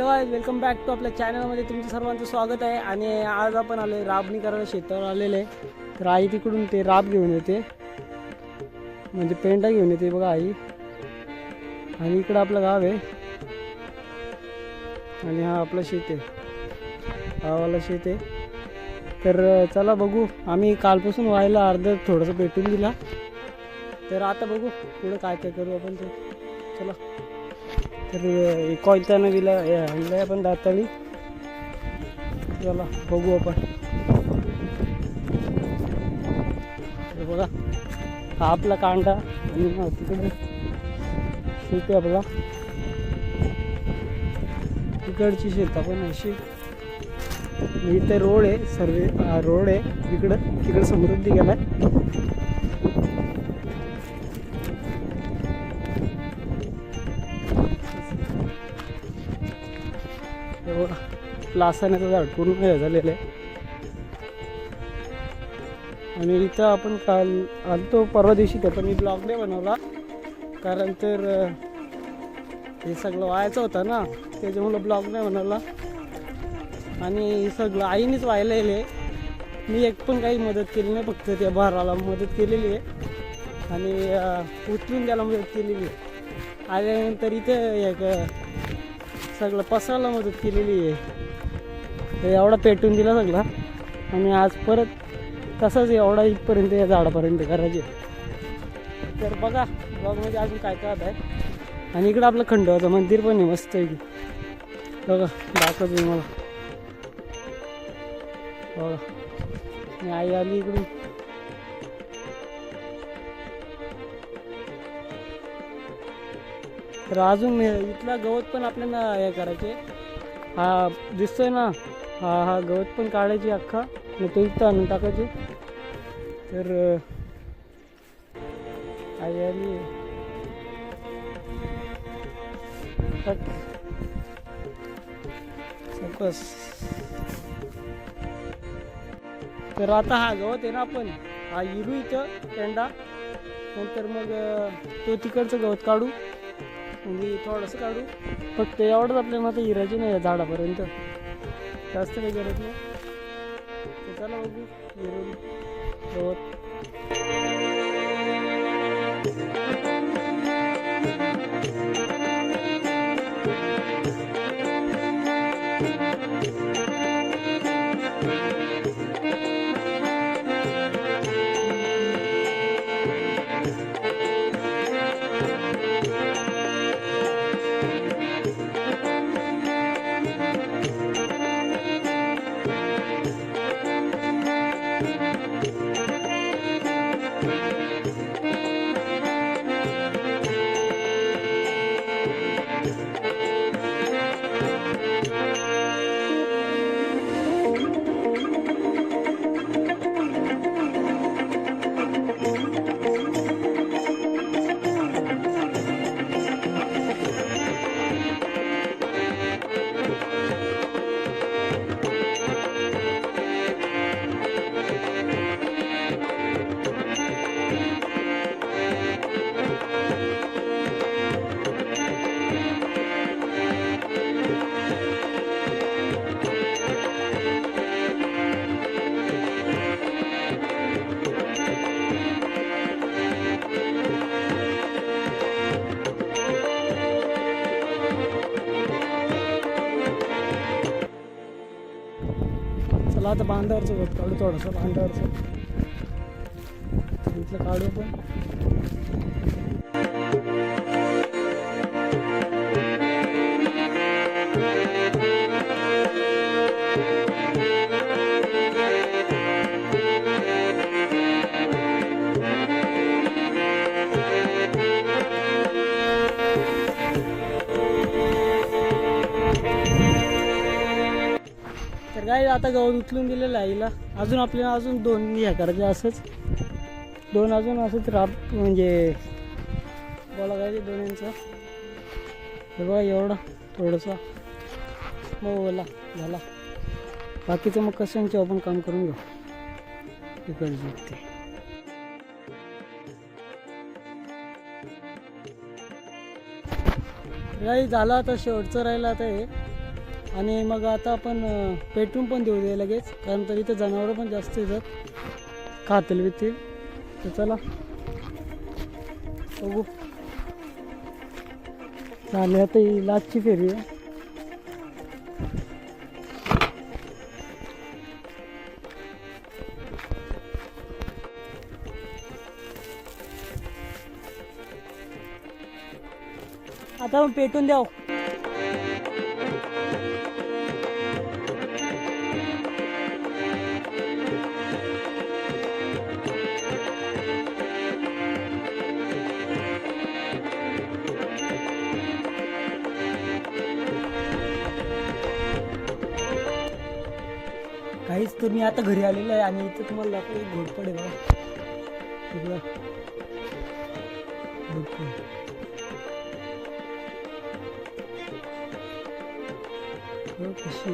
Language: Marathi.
Hello guys, welcome back to आपल्या चॅनलमध्ये तुमचं सर्वांचं स्वागत आहे. आणि आज आपण आले राबणी करायला शेतावर आलेले. तर आई तिकडून ते राब घेऊन येते, म्हणजे पेंडा घेऊन येते बघा आई. आणि इकडं आपलं गाव आहे आणि हा आपलं शेत आहे, गावाला शेत आहे. तर चला बघू, आम्ही कालपासून व्हायला अर्ध थोडंसं पेटून दिला. तर आता बघू पुढं काय काय करू आपण ते. चला, तर कॉईलच्या दिला आणलं आपण दाताळी. चला बघू आपण. बघा हा आपला कांदा आणि तिकडे शेत आहे आपला, तिकडची शेत आपण अशी. इथे रोड आहे, सर्व रोड आहे तिकडं समृद्धी गेलाय. लासाण्याचं झाड पूर्ण हे झालेलं आहे. आणि इथं आपण काल आलतो परवा दिवशी, तर पण मी ब्लॉग नाही बनवला, कारण तर हे सगळं व्हायचं होतं ना, त्याच्यामुळं ब्लॉग नाही बनवला. आणि सगळं आईनेच व्हायला येईल, मी एक पण काही मदत केली नाही, फक्त त्या भाराला मदत केलेली आहे आणि उचलून द्यायला मदत केलेली आहे. आल्यानंतर इथे एक सगळं पसरायला मदत केलेली आहे. एवढा पेटून दिला सगळा. आणि आज परत तसाच एवढा इथपर्यंत या झाडापर्यंत करायचे. तर बघा ब्लॉगमध्ये अजून काय काय आहे. आणि इकडं आपलं खंडोबाचं मंदिर पण आहे मस्त आहे की, बघा दाखवतो मी मला. बघा मी आई आली इकडून. तर अजून इथला गवत पण आपल्याला हे करायचे. हा दिसतोय ना, हा गवत पण काढायची अख्खा, मग तो इथं आणून टाकायचे. तर आई आली. सकस. तर आता हा गवत आहे ना, आपण हा इरू इथं पेंडा, नंतर मग तो तिकडचं गवत काढू, म्हणजे थोडंसं काढू. फक्त एवढंच आपल्याला आता हिरायचे नाही झाडापर्यंत, जास्त काही गरज नाही. तर चला बघू हिरून गवत. चला आता बांधावरचं गवत काढू, थोडंसं बांधावरचं इथलं काढू पण. तर काय आता गवत उचलून दिलेलं आहे आईला. अजून आपल्याला अजून 2 हे करायचे, असंच 2 अजून असंच राब, म्हणजे बोला काय 2 इंच. हे बघा एवढं थोडंसं मग ओला झाला. बाकीचं मग कशांचे आपण काम करून घेऊ इकडचे ते. काही झालं आता शेवटचं राहिलं आता हे. आणि मग आता आपण पेटवून पण देऊ दे लगेच, कारण तर इथं जनावरं पण जास्त येतात, खातील बितील. तर चला बघू. झाले आता ही लास्टची फेरी आहे. आता आपण पेटून द्याव. काहीच तर मी आता घरी आलेलो आहे आणि इथं तुम्हाला दाखव एक घोटपड आहे बघा. तिकडं घोटपड. हो कशी